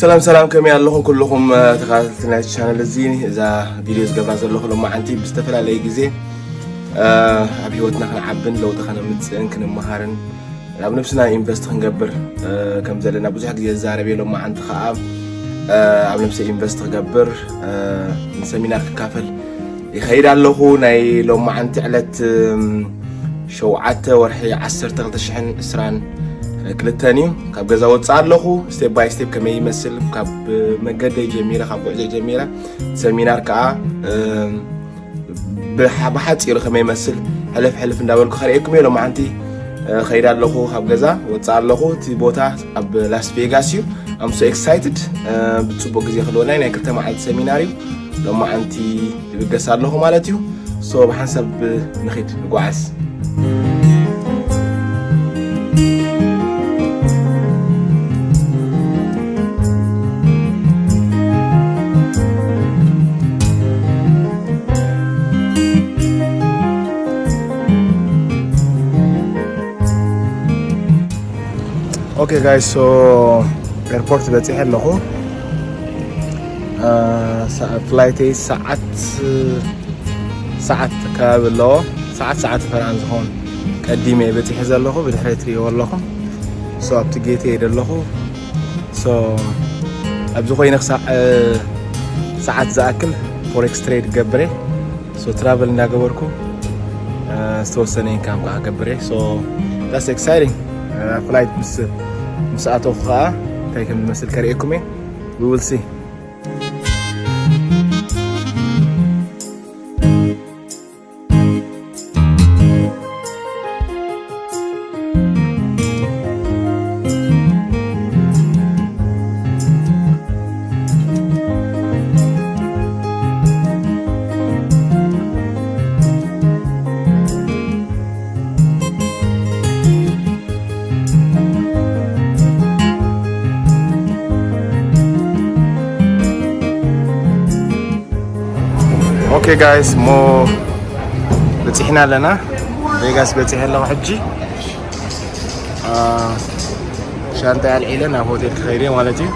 سلام كم ياللهم كلهم تخاطرنا الشانل الزين إذا فيديوز قبل زلهم لما عندي بستفعل على جزء أبيوتنا خن عبن لو دخلنا متسين كنا مهارن لو نفسنا إنفست خنقبر كم زلنا بوزح جزء الزاربي لما عند خاب عم نفسي إنفست خنقبر سمينار كافل يخير الله ناي لما عند علت شوعته ورحي عسر تغلط الشحن إسران كلتانيو كاب جزا وتصعد له ستيب باي ستيب كما يمثل كاب مجدة جميلة كاب بعجة جميلة سمينار كا بحد يصير كما يمثل حلف نداولكم خيركم يوم عندي خيرات له كاب جزا وتصعد له تبوتا أب لاس فيغاسيو I'm so excited بتصبوا جزء خلونا يعني كلتا مع السميناريو لما عندي بجسار له مالتيو so بحسب نخيد نقعس Okay guys, so airport بتيح له flight ساعات كابلو ساعات فرنسا هون قديمه بتيح زله بالحيتري والله so up to gate له so ابزو خوينك ساعات زاكل forex trade قبري so travel ناغبركو استوسنين كام قبري so that's exciting flight مساعته خا كيكم مثل كريكمي we will see Okay guys, مو بتحنا لنا فيغاس بتحنا له حجي شانتا العيلنا هوتيل خيري مالتي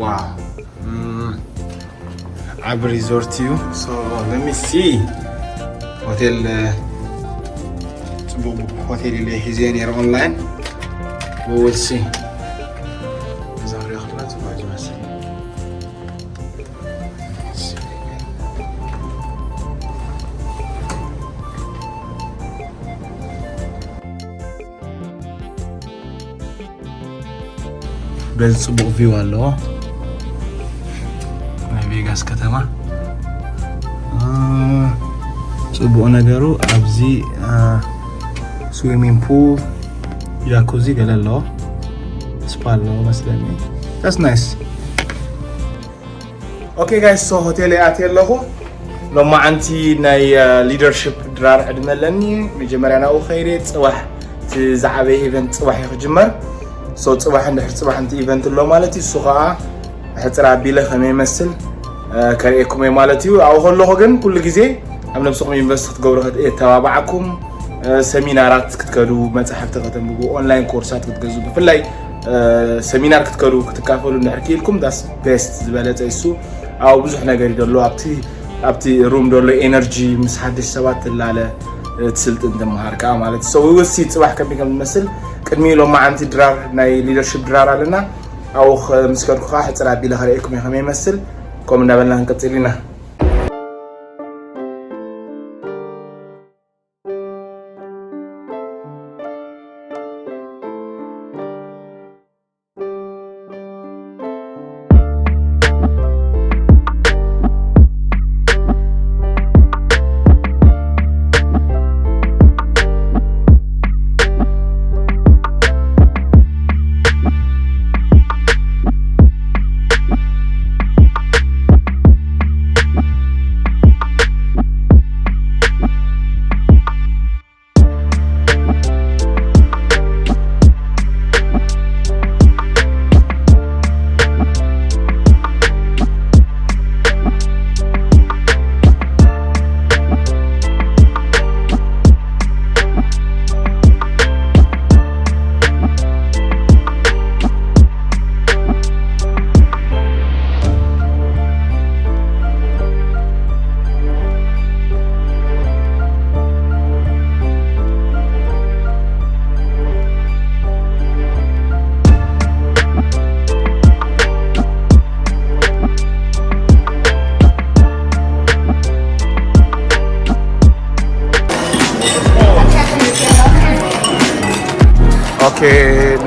Wow, I've resort to you. So let me see. Hotel اللي حزين ير online. We will see. زاري خلاص ما جالس. بس صبغ فيو الله. فيغاس ከተማ ጽቡቕ ነገሩ ኣብዚ ስዊሚንግ ፑል ያኩዚ ገለሎ ስፓሎ መስለኒ that's nice okay guys so hotel ያተለኹ لما አንቲ ናይ leadership ድራር ዕድመለኒ መጀመርያ ናኡ ኸይሪ ጽባሕ ዝዓበየ ኢቨንት ጽባሕ ይኽጅመር so ጽባሕ እንድሕር ጽባሕ እንት ኢቨንት ሎ ማለት እዩ ሱኻ ሕፅራ ቢለ ከመይ ይመስል كريكم مالتيو أو خلوه جن كل جزء أمنا بسوق إنفست تجبره تبعكم سمينارات كتكلو متحف تقدموا أونلاين كورسات كتجذبوا في اللي سمينار كتكلو كتكافلوا نحكي لكم داس بيست زبالة يسوع أو بزح نجاري دلوا أبتي روم دلوا إنرجي مسحدش سوات اللي تسلت أنت مهاركة مالت سوي وسيت واحد كم بيكمل مثل كرمي لو ما عندي درار ناي ليدرشيب درار علينا أو مسكر خاحة ترى بيلا خريكم يا خميس مثل كم نبلنا هنكتلينا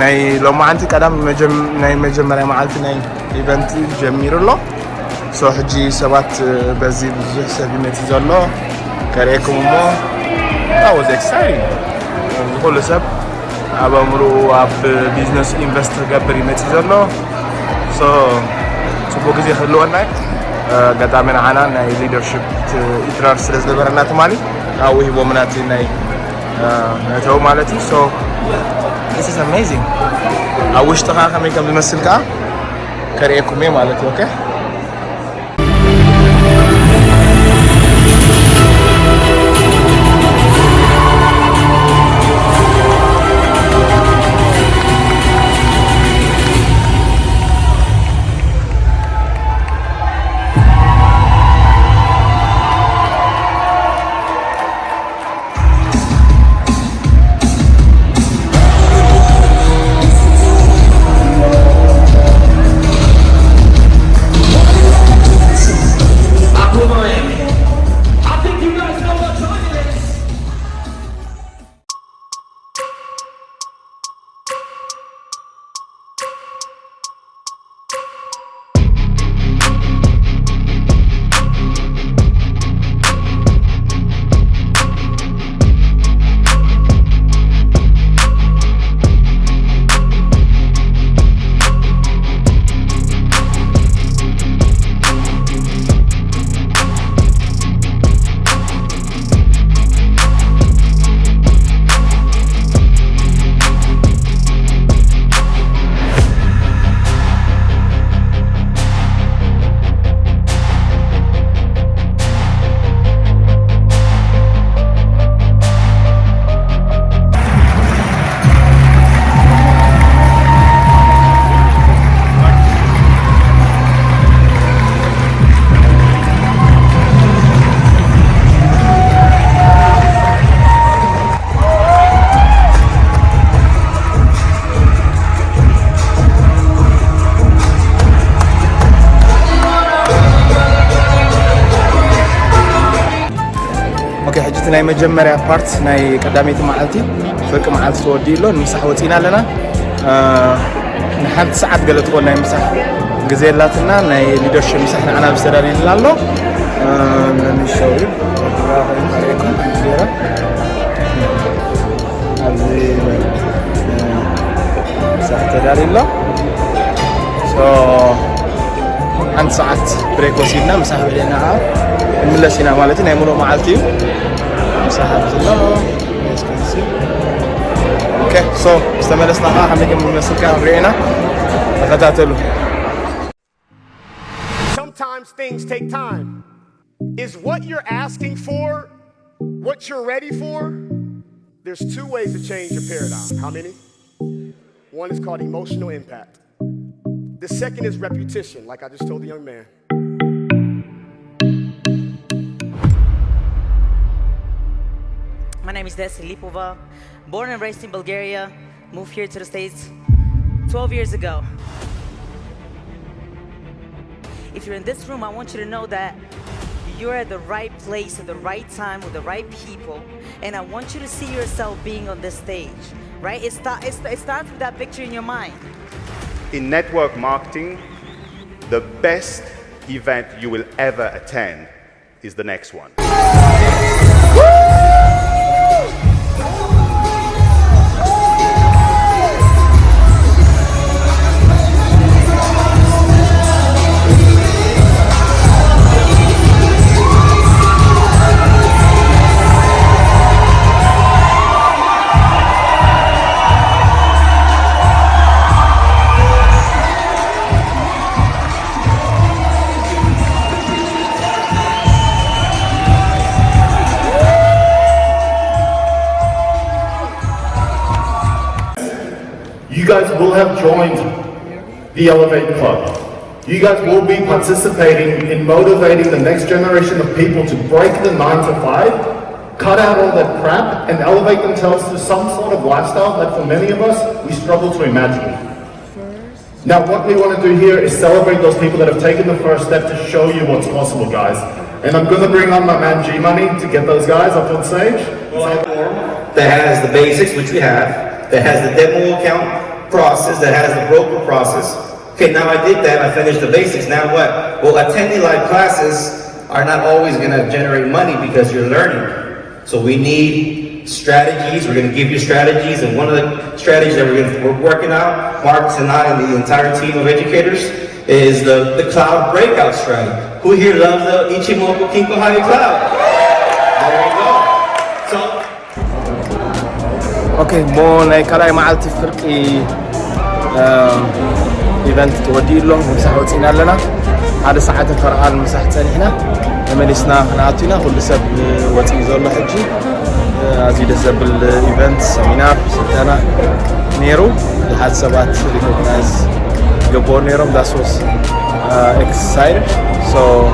ናይ ሎማዓንቲ ቀዳም ናይ መጀመሪያ መዓልቲ ናይ ኢቨንት ጀሚሩሎ ሶ ሕጂ ሰባት በዚ ብዙሕ ሰብ ይመጽ ዘሎ ከሪአኩም እሞ that was exciting ኩሉ ሰብ ኣብ ኣምሩ ኣብ ቢዝነስ ኢንቨስት ገብር ይመጽ ዘሎ ሶ ጽቡቅ ጊዜ ክህልወና ገጣሚና ዓና ናይ ሊደርሺፕ ኢትራር ስለዝነበረና ትማሊ ኣብ ሂቦምናት ናይ ነተው ማለት ሶ this is amazing I wish to have come بمثل كا كريكم ايه مالتي اوكي ናይ መጀመሪያ ፓርት ናይ ቀዳሜት መዓልቲ ፍርቂ መዓልቲ ተወዲሎ ንምሳሕ ወፂና ኣለና ንሓንቲ ሰዓት ገለ ትኾን ናይ ምሳሕ ግዜ የላትና ናይ ሊደርሺፕ ምሳሕ ንዓና ብዝተዳልየልና ኣሎ ንንሸው ይኹን ጌራ ኣብዚ ምሳሕ ተዳልየሎ ሓንቲ ሰዓት ብሬክ ወሲድና ምሳሕ በሊና ንመለስ ኢና ማለት ናይ ሙሉእ መዓልቲ Okay, so استملسنا حميك من مسكة رينا أخذتله. Sometimes things take time. Is what you're asking for what you're ready for? There's two ways to change your paradigm. How many? One is called emotional impact. The second is repetition, like I just told the young man. My name is Desi Lipova, born and raised in Bulgaria, moved here to the States 12 years ago. If you're in this room, I want you to know that you're at the right place at the right time with the right people, and I want you to see yourself being on this stage, right? It starts with that picture in your mind. In network marketing, the best event you will ever attend is the next one. You guys will have joined the Elevate Club. You guys will be participating in motivating the next generation of people to break the 9 to 5, cut out all that crap, and elevate themselves to some sort of lifestyle that for many of us, we struggle to imagine. Now, what we want to do here is celebrate those people that have taken the first step to show you what's possible, guys. And I'm going to bring on my man G-Money to get those guys up on stage. That has the basics, which we have, that has the demo account process, that has the broker process. Okay, now I did that, I finished the basics, now what? Well, attending live classes are not always gonna generate money because you're learning. So we need strategies, we're gonna give you strategies, and one of the strategies that we're working out, Marcus and I and the entire team of educators, is the cloud breakout strategy. Who here loves the Ichimoku Kinko High Cloud? There you go. So, اوكي مو ناي كلاي معلتي فرقي ايفنت تودي لهم مساحه وصينا لنا هذا ساعات فرقال مساحه ثانينا تملسنا خناتينا كل سب وصي زولو حجي ازي دسبل ايفنت سمينار سلطنا نيرو لحد سبات ريكوجنايز جبور نيروم داسوس اكسايتد سو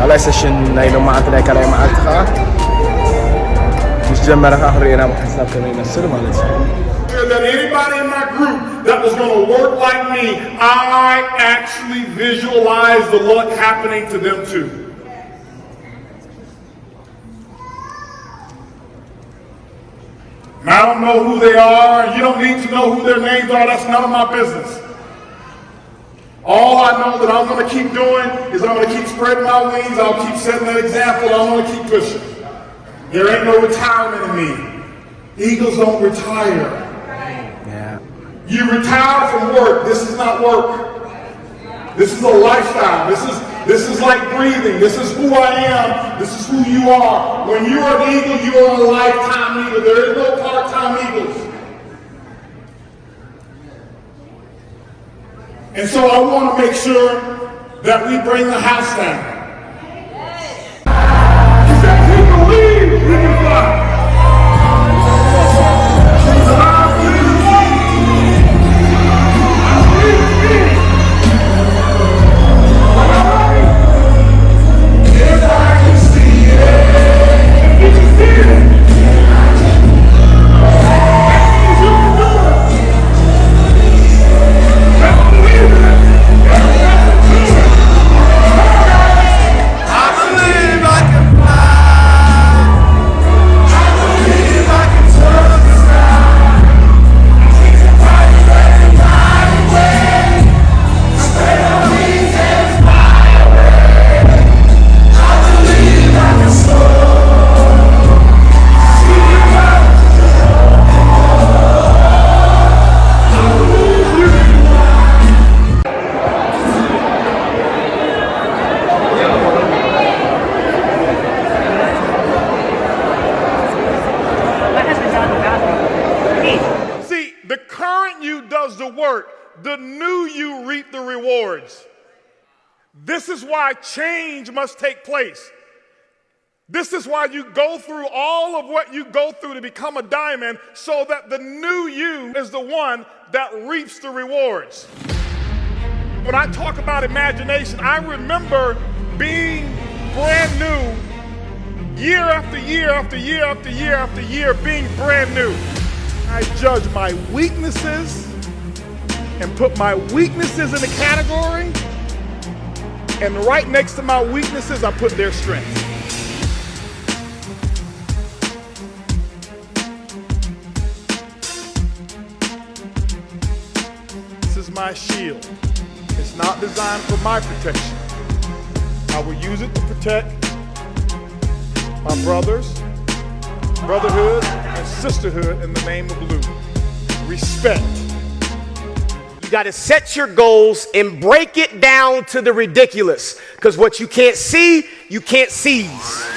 على سيشن ناي لو معلت ناي كلاي معلت خا That anybody in my group that was going to work like me, I actually visualized the luck happening to them too. And I don't know who they are. You don't need to know who their names are. That's none of my business. All I know that I'm going to keep doing is I'm going to keep spreading my wings. I'll keep setting that example. I'm going to keep pushing. There ain't no retirement in me. Eagles don't retire. Yeah. You retire from work. This is not work. This is a lifestyle. This is like breathing. This is who I am. This is who you are. When you're an Eagle, you are a lifetime Eagle. There is no part-time Eagles. And so I want to make sure that we bring the house down. We can fly. The new you reap the rewards. This is why change must take place. This is why you go through all of what you go through to become a diamond, so that the new you is the one that reaps the rewards. When I talk about imagination, I remember being brand new year after year after year after year after year being brand new. I judge my weaknesses and put my weaknesses in a category, and right next to my weaknesses, I put their strengths. This is my shield. It's not designed for my protection. I will use it to protect my brothers, brotherhood, and sisterhood in the name of Blue. Respect. You got to set your goals and break it down to the ridiculous. Because what you can't see, you can't seize.